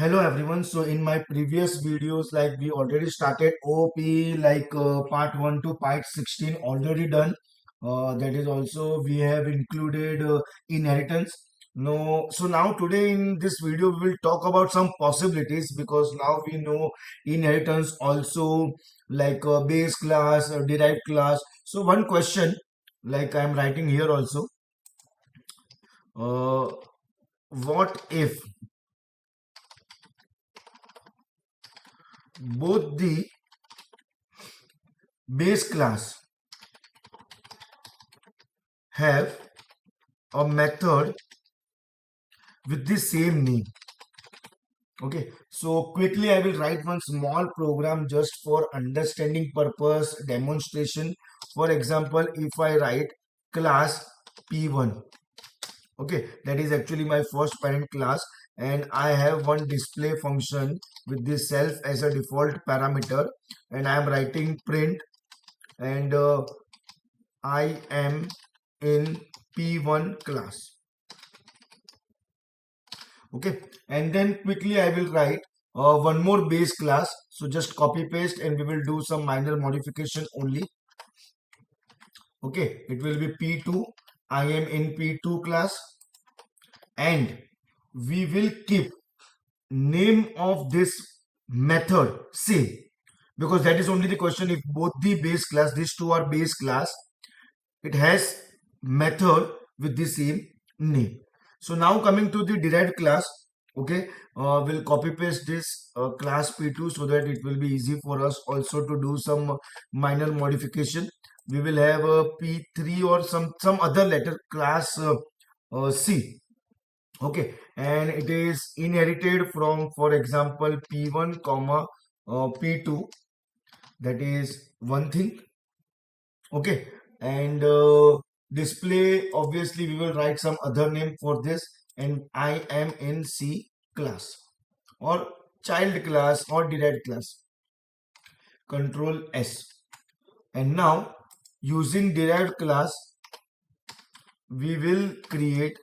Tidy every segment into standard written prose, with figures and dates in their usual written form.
Hello everyone. So in my previous videos, like we already started OP, part 1 to part 16 already done. That is also we have included inheritance. No, so now today in this video we will talk about some possibilities because now we know inheritance also base class, derived class. So one question like I am writing here also, uh, what if both the base class have a method with the same name? Okay, so quickly I will write one small program just for understanding purpose demonstration. For example, if I write class p1, okay, that is actually my first parent class, and I have one display function with this self as a default parameter, and I am writing print, and I am in p1 class. Okay, and then quickly I will write one more base class. So just copy paste and we will do some minor modification only. Okay, it will be p2. I am in p2 class, and we will keep name of this method same, because that is only the question. If both the base class, these two are base class, it has method with the same name. So now coming to the derived class, okay, we'll copy paste this class p2 so that it will be easy for us also to do some minor modification. We will have a p3 or some other letter class c. Okay, and it is inherited from, for example, p1 comma p2. That is one thing. Okay, and display, obviously we will write some other name for this, and I am in C class or child class or derived class. Control S, and now using derived class we will create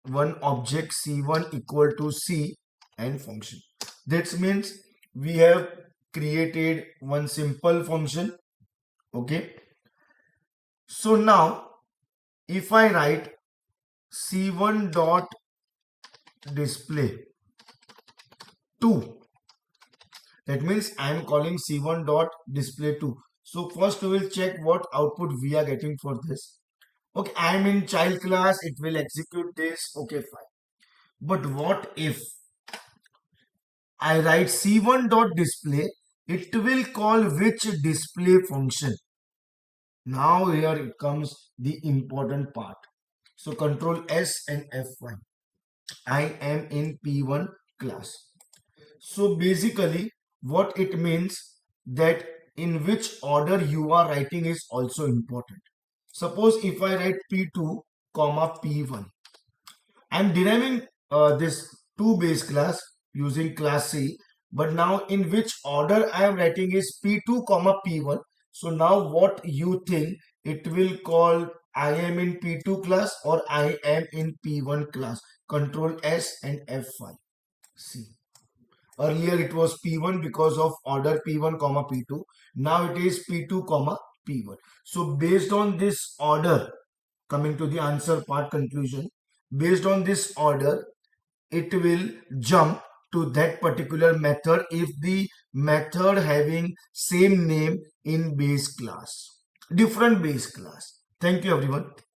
one object c1 equal to c and function. That means we have created one simple function. Okay, so now if I write c1 dot display 2, that means I am calling c1 dot display 2. So first we will check what output we are getting for this. Okay, I am in child class, it will execute this. Okay, fine. But what if I write c1 dot display, it will call which display function? Now here it comes the important part. So control S and F1. I am in P1 class. So basically what it means, that in which order you are writing is also important. Suppose if I write P2 comma P1, I am deriving this 2 base class using class C, but now in which order I am writing is P2 comma P1. So now what you think it will call, I am in P2 class or I am in P1 class? Control S and F5. See, earlier it was P1 because of order P1 comma P2. Now it is P2 comma P1. So based on this order, coming to the answer part conclusion, based on this order, it will jump to that particular method if the method having same name in base class, different base class. Thank you everyone.